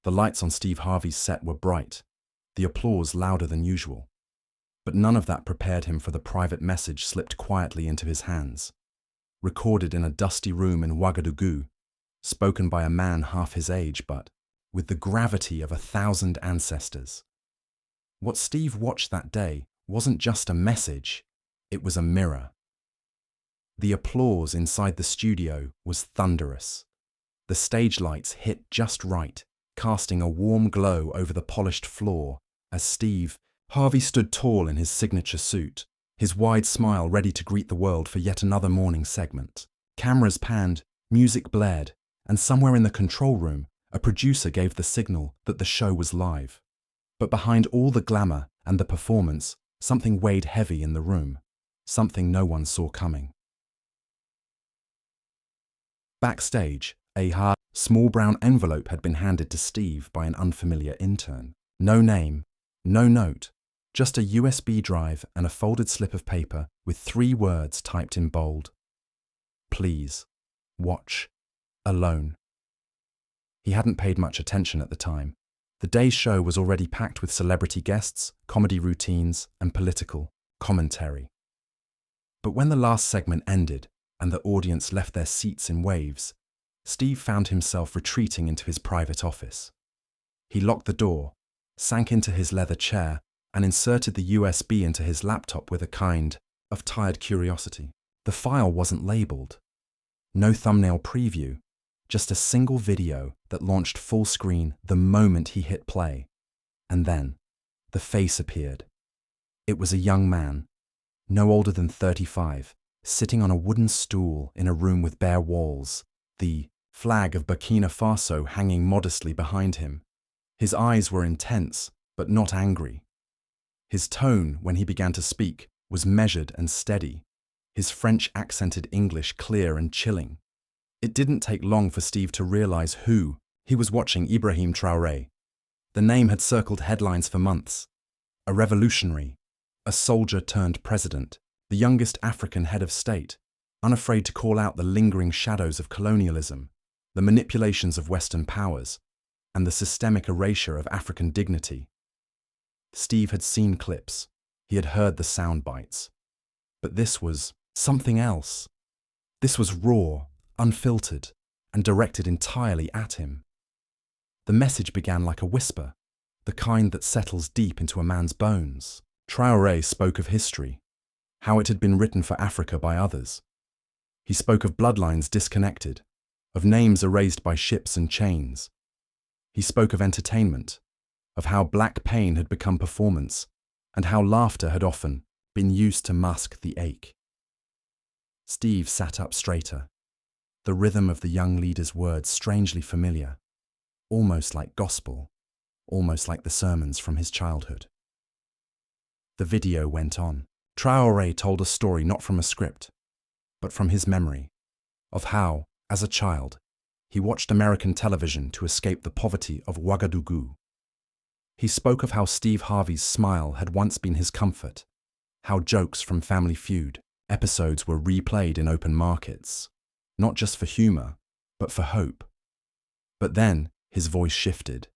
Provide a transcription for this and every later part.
The lights on Steve Harvey's set were bright, the applause louder than usual. But none of that prepared him for the private message slipped quietly into his hands. Recorded in a dusty room in Ouagadougou, spoken by a man half his age, but with the gravity of 1,000 ancestors. What Steve watched that day wasn't just a message, it was a mirror. The applause inside the studio was thunderous. The stage lights hit just right, casting a warm glow over the polished floor as Steve Harvey stood tall in his signature suit, his wide smile ready to greet the world for yet another morning segment. Cameras panned, music blared, and somewhere in the control room, a producer gave the signal that the show was live. But behind all the glamour and the performance, something weighed heavy in the room, something no one saw coming. Backstage, a small brown envelope had been handed to Steve by an unfamiliar intern. No name, no note, just a USB drive and a folded slip of paper with 3 words typed in bold. Please, watch, alone. He hadn't paid much attention at the time. The day's show was already packed with celebrity guests, comedy routines, and political commentary. But when the last segment ended and the audience left their seats in waves, Steve found himself retreating into his private office. He locked the door, sank into his leather chair, and inserted the USB into his laptop with a kind of tired curiosity. The file wasn't labeled. No thumbnail preview, just a single video that launched full screen the moment he hit play. And then, the face appeared. It was a young man, no older than 35, sitting on a wooden stool in a room with bare walls, the flag of Burkina Faso hanging modestly behind him. His eyes were intense, but not angry. His tone, when he began to speak, was measured and steady, his French-accented English clear and chilling. It didn't take long for Steve to realize who he was watching. IBRAHIM Traoré. The name had circled headlines for months. A revolutionary, a soldier turned president, the youngest African head of state, unafraid to call out the lingering shadows of colonialism, the manipulations of Western powers, and the systemic erasure of African dignity. Steve had seen clips, he had heard the sound bites. But this was something else. This was raw, unfiltered, and directed entirely at him. The message began like a whisper, the kind that settles deep into a man's bones. Traore spoke of history, how it had been written for Africa by others. He spoke of bloodlines disconnected, of names erased by ships and chains. He spoke of entertainment, of how black pain had become performance, and how laughter had often been used to mask the ache. Steve sat up straighter, the rhythm of the young leader's words strangely familiar, almost like gospel, almost like the sermons from his childhood. The video went on. Traore told a story not from a script, but from his memory, of how, as a child, he watched American television to escape the poverty of Ouagadougou. He spoke of how Steve Harvey's smile had once been his comfort, how jokes from Family Feud episodes were replayed in open markets, not just for humor, but for hope. But then his voice shifted.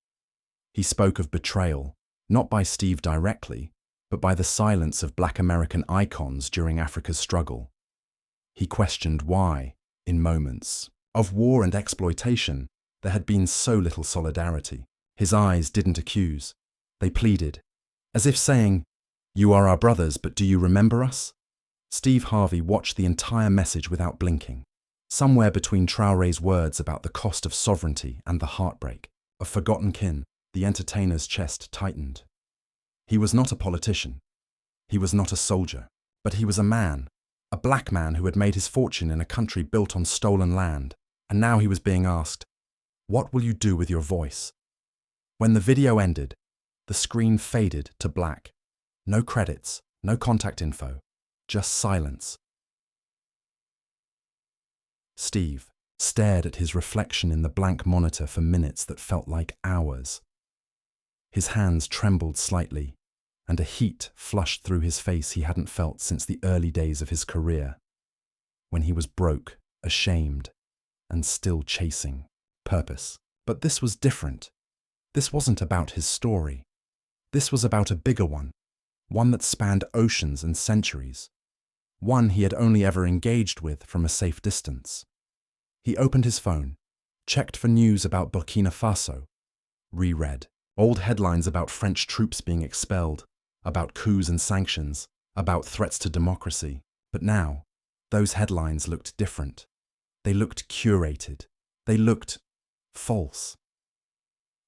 He spoke of betrayal, not by Steve directly, but by the silence of Black American icons during Africa's struggle. He questioned why, in moments of war and exploitation, there had been so little solidarity. His eyes didn't accuse, they pleaded, as if saying, "You are our brothers, but do you remember us?" Steve Harvey watched the entire message without blinking. Somewhere between Traore's words about the cost of sovereignty and the heartbreak of forgotten kin, the entertainer's chest tightened. He was not a politician. He was not a soldier. But he was a man, a black man who had made his fortune in a country built on stolen land. And now he was being asked, "What will you do with your voice?" When the video ended, the screen faded to black. No credits, no contact info, just silence. Steve stared at his reflection in the blank monitor for minutes that felt like hours. His hands trembled slightly, and a heat flushed through his face he hadn't felt since the early days of his career, when he was broke, ashamed, and still chasing purpose. But this was different. This wasn't about his story. This was about a bigger one that spanned oceans and centuries, one he had only ever engaged with from a safe distance. He opened his phone, checked for news about Burkina Faso, reread old headlines about French troops being expelled, about coups and sanctions, about threats to democracy. But now, those headlines looked different. They looked curated. They looked false.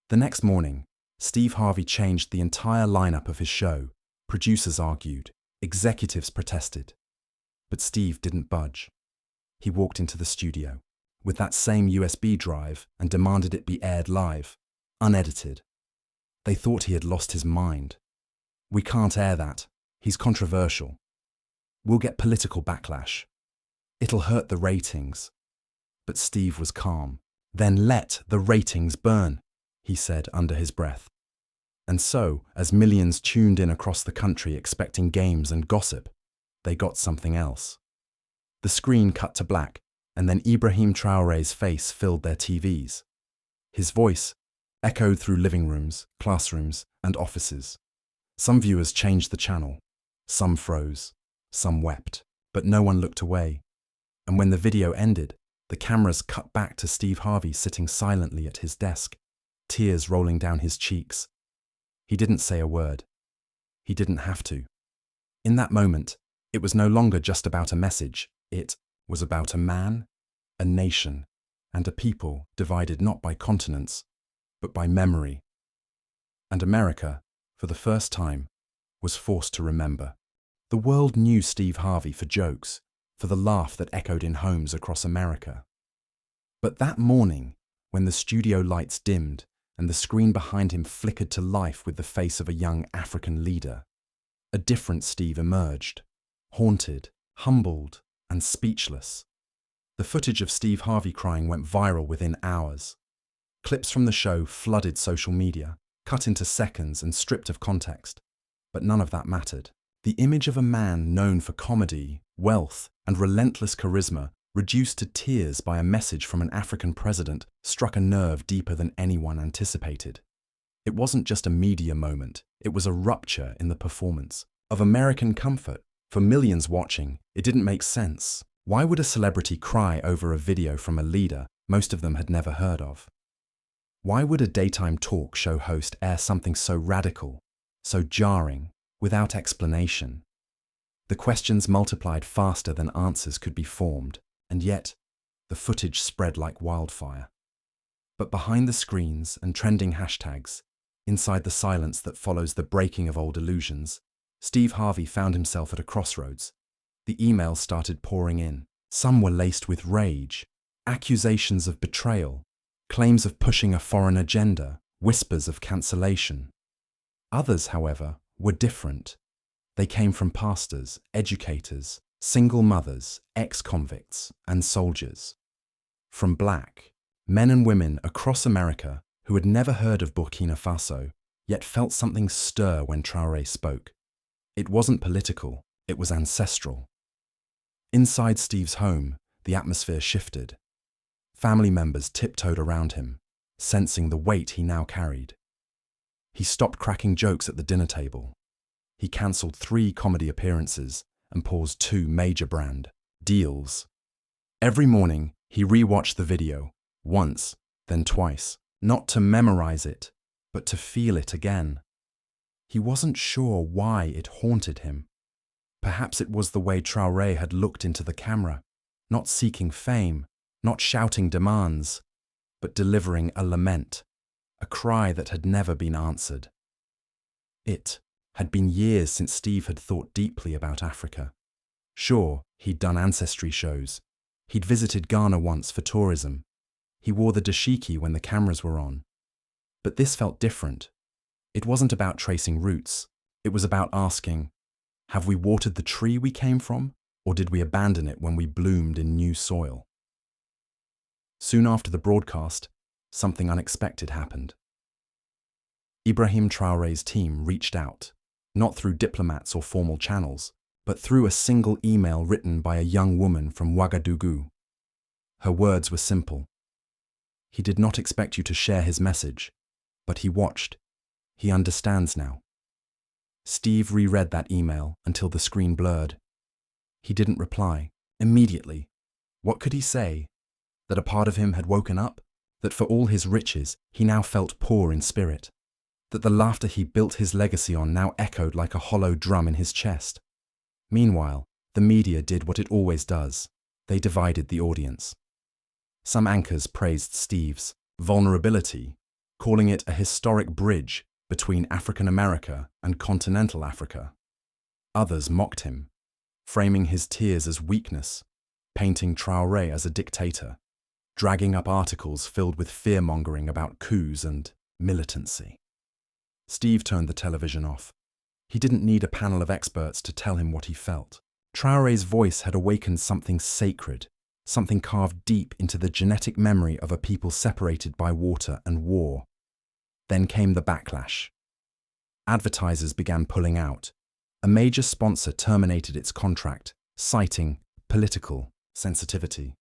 The next morning, Steve Harvey changed the entire lineup of his show. Producers argued, executives protested. But Steve didn't budge. He walked into the studio with that same USB drive and demanded it be aired live, unedited. They thought he had lost his mind. "We can't air that. He's controversial. We'll get political backlash. It'll hurt the ratings." But Steve was calm. "Then let the ratings burn," he said under his breath. And so, as millions tuned in across the country expecting games and gossip, they got something else. The screen cut to black, and then IBRAHIM Traoré's face filled their TVs. His voice echoed through living rooms, classrooms, and offices. Some viewers changed the channel. Some froze. Some wept. But no one looked away. And when the video ended, the cameras cut back to Steve Harvey sitting silently at his desk, tears rolling down his cheeks. He didn't say a word. He didn't have to. In that moment, it was no longer just about a message. It was about a man, a nation, and a people divided not by continents, but by memory. And America, for the first time, was forced to remember. The world knew Steve Harvey for jokes, for the laugh that echoed in homes across America. But that morning, when the studio lights dimmed and the screen behind him flickered to life with the face of a young African leader, a different Steve emerged, haunted, humbled, and speechless. The footage of Steve Harvey crying went viral within hours. Clips from the show flooded social media, cut into seconds and stripped of context. But none of that mattered. The image of a man known for comedy, wealth, and relentless charisma, reduced to tears by a message from an African president, struck a nerve deeper than anyone anticipated. It wasn't just a media moment, it was a rupture in the performance. Of American comfort, for millions watching, it didn't make sense. Why would a celebrity cry over a video from a leader most of them had never heard of? Why would a daytime talk show host air something so radical, so jarring, without explanation? The questions multiplied faster than answers could be formed, and yet the footage spread like wildfire. But behind the screens and trending hashtags, inside the silence that follows the breaking of old illusions, Steve Harvey found himself at a crossroads. The emails started pouring in. Some were laced with rage, accusations of betrayal, claims of pushing a foreign agenda, whispers of cancellation. Others, however, were different. They came from pastors, educators, single mothers, ex-convicts, and soldiers. From black, men and women across America who had never heard of Burkina Faso, yet felt something stir when Traore spoke. It wasn't political, it was ancestral. Inside Steve's home, the atmosphere shifted. Family members tiptoed around him, sensing the weight he now carried. He stopped cracking jokes at the dinner table. He cancelled 3 comedy appearances and paused 2 major brand deals. Every morning, he rewatched the video, once, then twice, not to memorize it, but to feel it again. He wasn't sure why it haunted him. Perhaps it was the way Traore had looked into the camera, not seeking fame, not shouting demands, but delivering a lament, a cry that had never been answered. It had been years since Steve had thought deeply about Africa. Sure, he'd done ancestry shows. He'd visited Ghana once for tourism. He wore the dashiki when the cameras were on. But this felt different. It wasn't about tracing roots. It was about asking, have we watered the tree we came from, or did we abandon it when we bloomed in new soil? Soon after the broadcast, something unexpected happened. IBRAHIM Traoré's team reached out, not through diplomats or formal channels, but through a single email written by a young woman from Ouagadougou. Her words were simple. He did not expect you to share his message, But he watched. He understands now. Steve reread that email until the screen blurred. He didn't reply. Immediately. What could he say? That a part of him had woken up? That for all his riches, he now felt poor in spirit? That the laughter he built his legacy on now echoed like a hollow drum in his chest? Meanwhile, the media did what it always does. They divided the audience. Some anchors praised Steve's vulnerability, calling it a historic bridge between African America and continental Africa. Others mocked him, framing his tears as weakness, painting Traore as a dictator, dragging up articles filled with fear-mongering about coups and militancy. Steve turned the television off. He didn't need a panel of experts to tell him what he felt. Traore's voice had awakened something sacred, something carved deep into the genetic memory of a people separated by water and war. Then came the backlash. Advertisers began pulling out. A major sponsor terminated its contract, citing political sensitivity.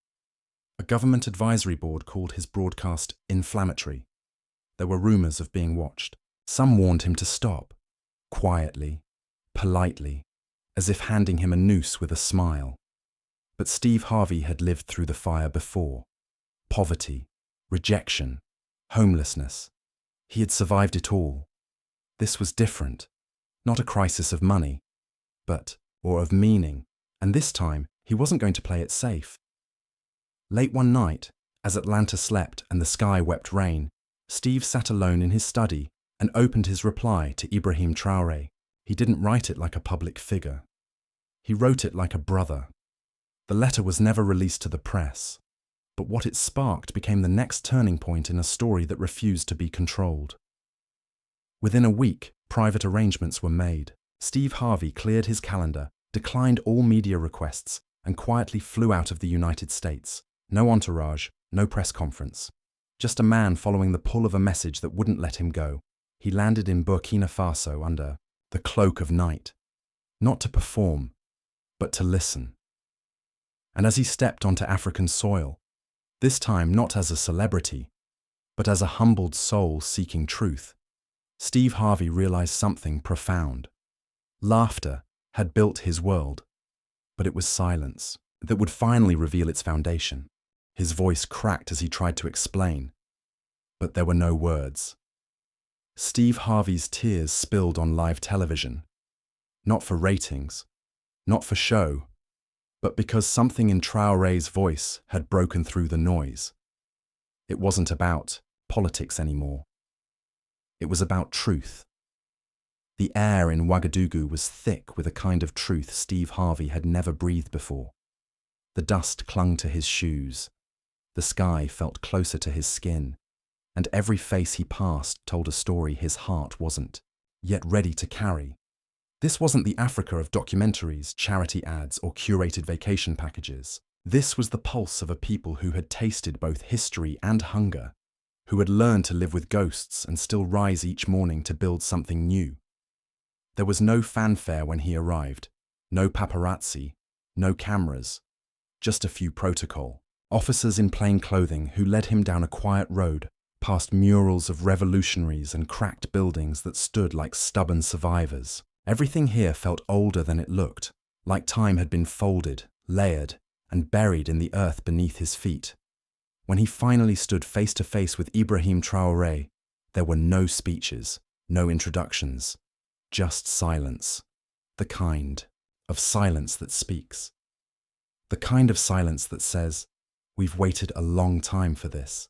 A government advisory board called his broadcast inflammatory. There were rumors of being watched. Some warned him to stop, quietly, politely, as if handing him a noose with a smile. But Steve Harvey had lived through the fire before. Poverty, rejection, homelessness. He had survived it all. This was different. Not a crisis of money, or of meaning, and this time he wasn't going to play it safe. Late one night, as Atlanta slept and the sky wept rain, Steve sat alone in his study and opened his reply to IBRAHIM Traoré. He didn't write it like a public figure. He wrote it like a brother. The letter was never released to the press, but what it sparked became the next turning point in a story that refused to be controlled. Within a week, private arrangements were made. Steve Harvey cleared his calendar, declined all media requests, and quietly flew out of the United States. No entourage, no press conference. Just a man following the pull of a message that wouldn't let him go. He landed in Burkina Faso under the cloak of night, not to perform, but to listen. And as he stepped onto African soil, this time not as a celebrity, but as a humbled soul seeking truth, Steve Harvey realized something profound. Laughter had built his world, but it was silence that would finally reveal its foundation. His voice cracked as he tried to explain, but there were no words. Steve Harvey's tears spilled on live television, not for ratings, not for show, but because something in Traoré's voice had broken through the noise. It wasn't about politics anymore. It was about truth. The air in Ouagadougou was thick with a kind of truth Steve Harvey had never breathed before. The dust clung to his shoes. The sky felt closer to his skin, and every face he passed told a story his heart wasn't yet ready to carry. This wasn't the Africa of documentaries, charity ads, or curated vacation packages. This was the pulse of a people who had tasted both history and hunger, who had learned to live with ghosts and still rise each morning to build something new. There was no fanfare when he arrived, no paparazzi, no cameras, just a few protocol. Officers in plain clothing who led him down a quiet road, past murals of revolutionaries and cracked buildings that stood like stubborn survivors. Everything here felt older than it looked, like time had been folded, layered, and buried in the earth beneath his feet. When he finally stood face to face with IBRAHIM Traoré, there were no speeches, no introductions, just silence. The kind of silence that speaks. The kind of silence that says, "We've waited a long time for this."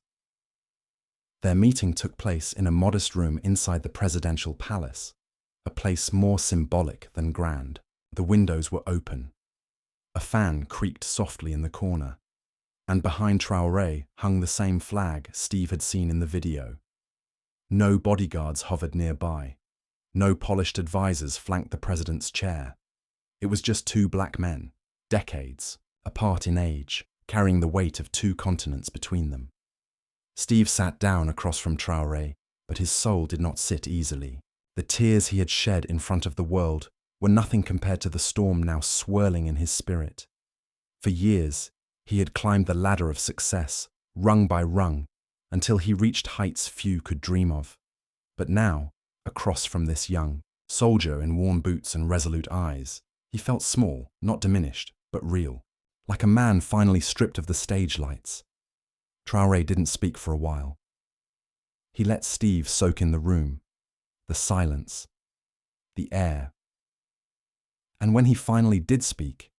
Their meeting took place in a modest room inside the presidential palace, a place more symbolic than grand. The windows were open. A fan creaked softly in the corner, and behind Traoré hung the same flag Steve had seen in the video. No bodyguards hovered nearby. No polished advisors flanked the president's chair. It was just two black men, decades apart in age, carrying the weight of two continents between them. Steve sat down across from Traoré, but his soul did not sit easily. The tears he had shed in front of the world were nothing compared to the storm now swirling in his spirit. For years, he had climbed the ladder of success, rung by rung, until he reached heights few could dream of. But now, across from this young soldier in worn boots and resolute eyes, he felt small, not diminished, but real, like a man finally stripped of the stage lights. Traore didn't speak for a while. He let Steve soak in the room, the silence, the air. And when he finally did speak,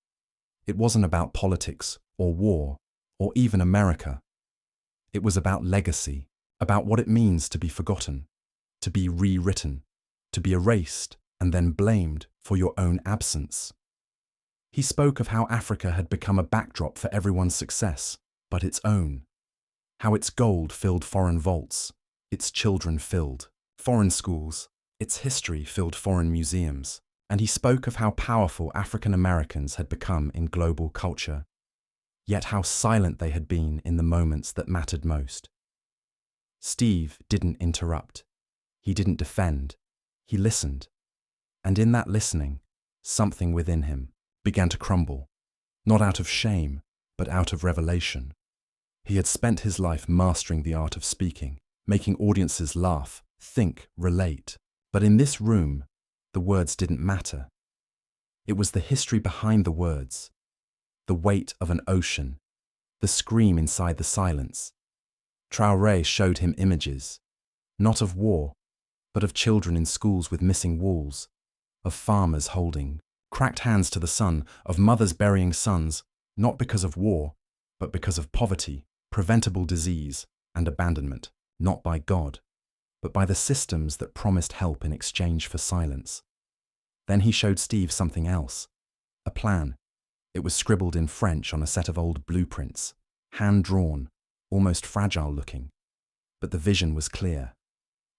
it wasn't about politics or war or even America. It was about legacy, about what it means to be forgotten, to be rewritten, to be erased and then blamed for your own absence. He spoke of how Africa had become a backdrop for everyone's success, but its own. How its gold filled foreign vaults, its children filled foreign schools, its history filled foreign museums. And he spoke of how powerful African Americans had become in global culture, yet how silent they had been in the moments that mattered most. Steve didn't interrupt. He didn't defend. He listened. And in that listening, something within him began to crumble, not out of shame, but out of revelation. He had spent his life mastering the art of speaking, making audiences laugh, think, relate. But in this room, the words didn't matter. It was the history behind the words, the weight of an ocean, the scream inside the silence. Traore showed him images, not of war, but of children in schools with missing walls, of farmers holding cracked hands to the sun, of mothers burying sons, not because of war, but because of poverty, preventable disease, and abandonment, not by God, but by the systems that promised help in exchange for silence. Then he showed Steve something else, a plan. It was scribbled in French on a set of old blueprints, hand-drawn, almost fragile-looking. But the vision was clear.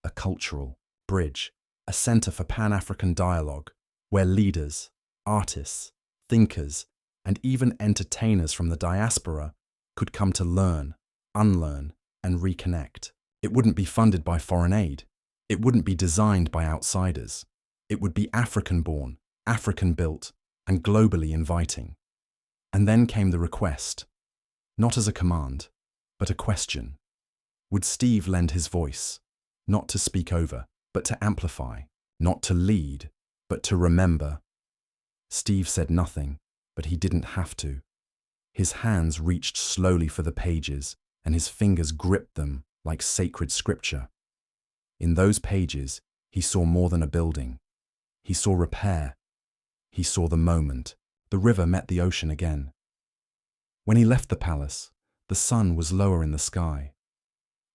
A cultural bridge, a center for Pan-African dialogue, where leaders, artists, thinkers, and even entertainers from the diaspora could come to learn, unlearn, and reconnect. It wouldn't be funded by foreign aid. It wouldn't be designed by outsiders. It would be African-born, African-built, and globally inviting. And then came the request, not as a command, but a question. Would Steve lend his voice, not to speak over, but to amplify, not to lead, but to remember? Steve said nothing, but he didn't have to. His hands reached slowly for the pages, and his fingers gripped them like sacred scripture. In those pages, he saw more than a building. He saw repair. He saw the moment. The river met the ocean again. When he left the palace, the sun was lower in the sky.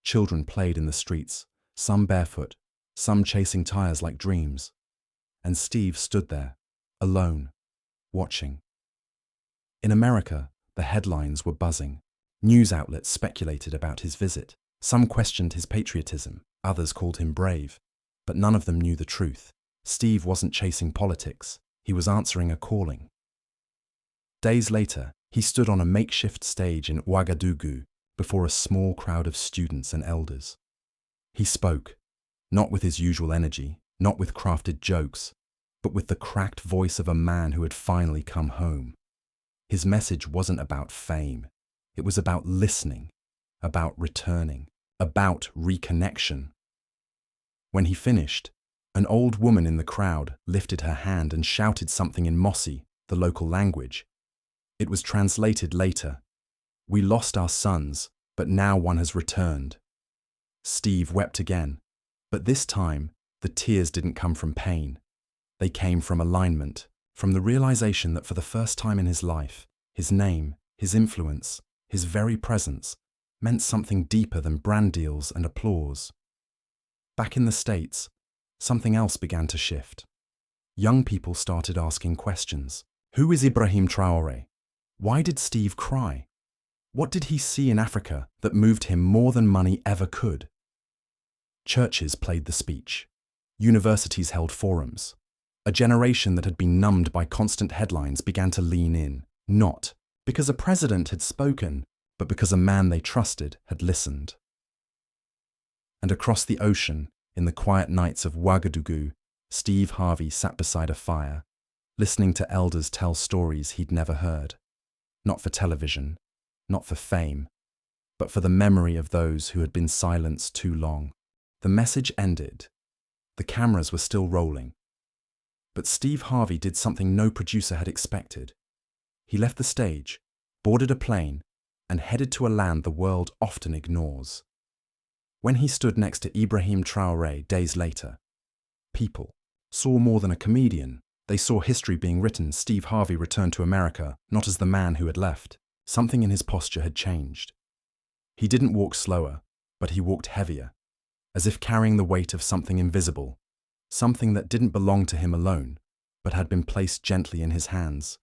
Children played in the streets, some barefoot, some chasing tires like dreams. And Steve stood there, alone, watching. In America, the headlines were buzzing. News outlets speculated about his visit. Some questioned his patriotism, others called him brave. But none of them knew the truth. Steve wasn't chasing politics. He was answering a calling. Days later, he stood on a makeshift stage in Ouagadougou before a small crowd of students and elders. He spoke, not with his usual energy, not with crafted jokes, but with the cracked voice of a man who had finally come home. His message wasn't about fame. It was about listening, about returning, about reconnection. When he finished, an old woman in the crowd lifted her hand and shouted something in Mossi, the local language. It was translated later. We lost our sons, but now one has returned. Steve wept again, but this time the tears didn't come from pain. They came from alignment, from the realization that for the first time in his life, his name, his influence, his very presence meant something deeper than brand deals and applause. Back in the States, something else began to shift. Young people started asking questions. Who is IBRAHIM Traoré? Why did Steve cry? What did he see in Africa that moved him more than money ever could? Churches played the speech. Universities held forums. A generation that had been numbed by constant headlines began to lean in, not because a president had spoken, but because a man they trusted had listened. And across the ocean, in the quiet nights of Ouagadougou, Steve Harvey sat beside a fire, listening to elders tell stories he'd never heard. Not for television, not for fame, but for the memory of those who had been silenced too long. The message ended, The cameras were still rolling. But Steve Harvey did something no producer had expected. He left the stage, boarded a plane, and headed to a land the world often ignores. When he stood next to IBRAHIM Traoré days later, people saw more than a comedian. They saw history being written. Steve Harvey returned to America, not as the man who had left. Something in his posture had changed. He didn't walk slower, but he walked heavier, as if carrying the weight of something invisible, something that didn't belong to him alone, but had been placed gently in his hands,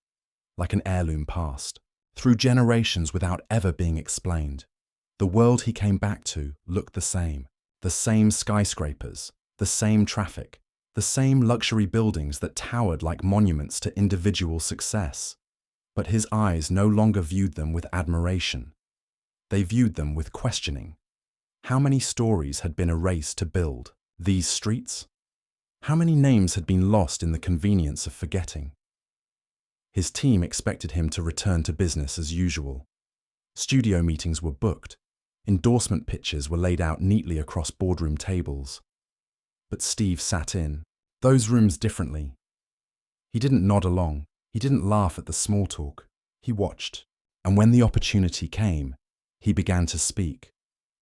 like an heirloom passed through generations without ever being explained. The world he came back to looked the same skyscrapers, the same traffic, the same luxury buildings that towered like monuments to individual success. But his eyes no longer viewed them with admiration. They viewed them with questioning. How many stories had been erased to build these streets? How many names had been lost in the convenience of forgetting? His team expected him to return to business as usual. Studio meetings were booked. Endorsement pitches were laid out neatly across boardroom tables. But Steve sat in those rooms differently. He didn't nod along. He didn't laugh at the small talk. He watched. And when the opportunity came, he began to speak.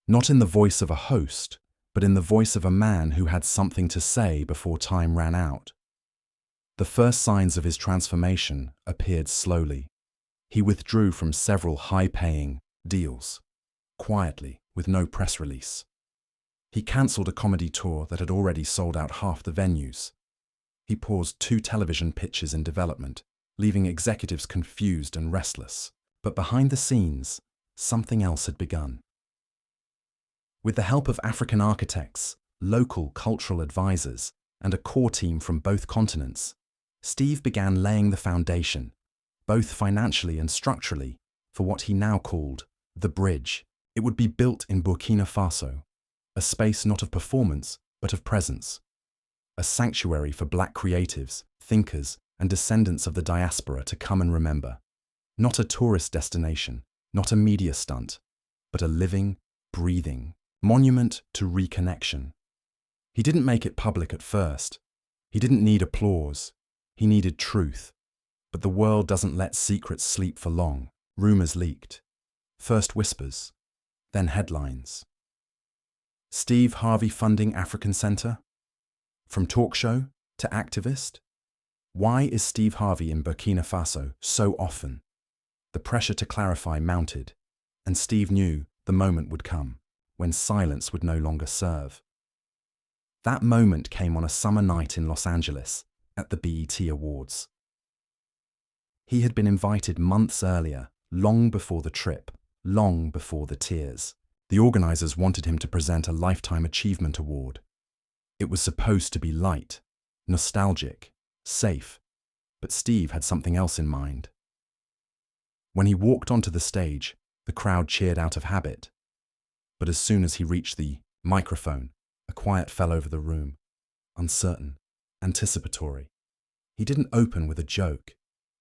Not in the voice of a host, but in the voice of a man who had something to say before time ran out. The first signs of his transformation appeared slowly. He withdrew from several high-paying deals, quietly, with no press release. He cancelled a comedy tour that had already sold out half the venues. He paused 2 television pitches in development, leaving executives confused and restless. But behind the scenes, something else had begun. With the help of African architects, local cultural advisors, and a core team from both continents, Steve began laying the foundation, both financially and structurally, for what he now called the bridge. It would be built in Burkina Faso, a space not of performance, but of presence. A sanctuary for black creatives, thinkers, and descendants of the diaspora to come and remember. Not a tourist destination, not a media stunt, but a living, breathing monument to reconnection. He didn't make it public at first. He didn't need applause. He needed truth. But the world doesn't let secrets sleep for long. Rumors leaked. First whispers, then headlines. Steve Harvey funding African Center? From talk show to activist? Why is Steve Harvey in Burkina Faso so often? The pressure to clarify mounted, and Steve knew the moment would come when silence would no longer serve. That moment came on a summer night in Los Angeles at the BET Awards. He had been invited months earlier, long before the trip, long before the tears. The organizers wanted him to present a Lifetime Achievement Award. It was supposed to be light, nostalgic, safe, but Steve had something else in mind. When he walked onto the stage, the crowd cheered out of habit. But as soon as he reached the microphone, a quiet fell over the room, uncertain, anticipatory. He didn't open with a joke.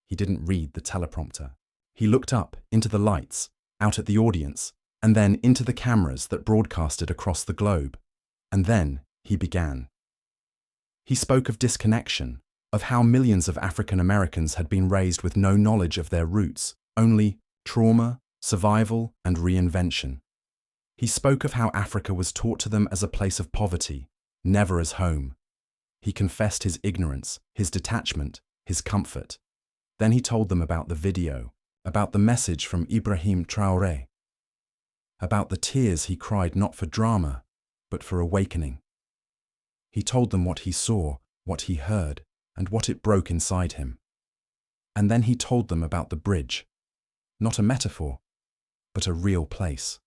He didn't read the teleprompter. He looked up into the lights, out at the audience, and then into the cameras that broadcasted across the globe. And then he began. He spoke of disconnection, of how millions of African Americans had been raised with no knowledge of their roots, only trauma, survival, and reinvention. He spoke of how Africa was taught to them as a place of poverty, never as home. He confessed his ignorance, his detachment, his comfort. Then he told them about the video, about the message from IBRAHIM Traoré, about the tears he cried not for drama, but for awakening. He told them what he saw, what he heard, and what it broke inside him. And then he told them about the bridge, not a metaphor, but a real place.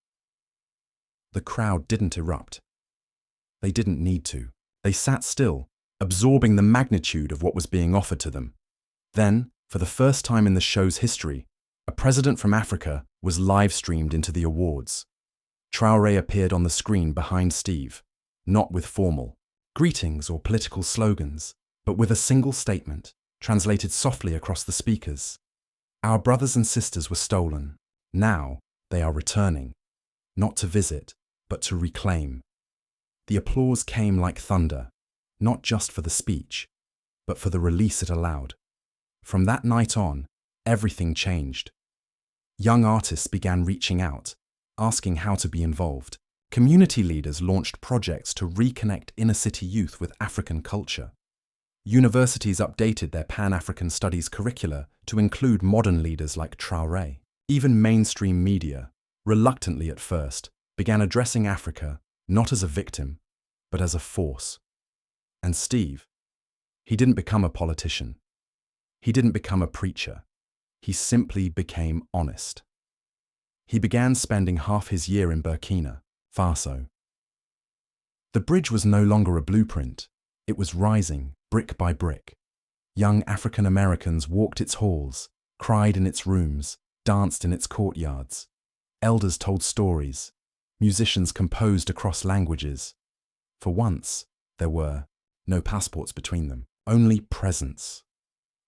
The crowd didn't erupt. They didn't need to. They sat still, absorbing the magnitude of what was being offered to them. Then, for the first time in the show's history, a president from Africa was live-streamed into the awards. Traore appeared on the screen behind Steve, not with formal greetings or political slogans, but with a single statement, translated softly across the speakers. Our brothers and sisters were stolen. Now they are returning, not to visit, but to reclaim. The applause came like thunder, not just for the speech, but for the release it allowed. From that night on, everything changed. Young artists began reaching out, asking how to be involved. Community leaders launched projects to reconnect inner-city youth with African culture. Universities updated their Pan-African studies curricula to include modern leaders like Traore. Even mainstream media, reluctantly at first, began addressing Africa not as a victim, but as a force. And Steve, he didn't become a politician. He didn't become a preacher. He simply became honest. He began spending half his year in Burkina Faso. The bridge was no longer a blueprint. It was rising, brick by brick. Young African Americans walked its halls, cried in its rooms, danced in its courtyards. Elders told stories. Musicians composed across languages. For once, there were no passports between them, only presence.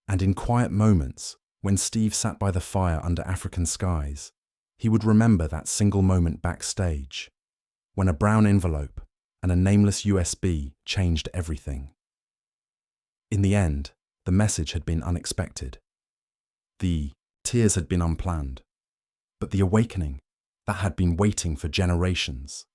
And in quiet moments, when Steve sat by the fire under African skies, he would remember that single moment backstage, when a brown envelope and a nameless USB changed everything. In the end, the message had been unexpected. The tears had been unplanned. But the awakening, that had been waiting for generations.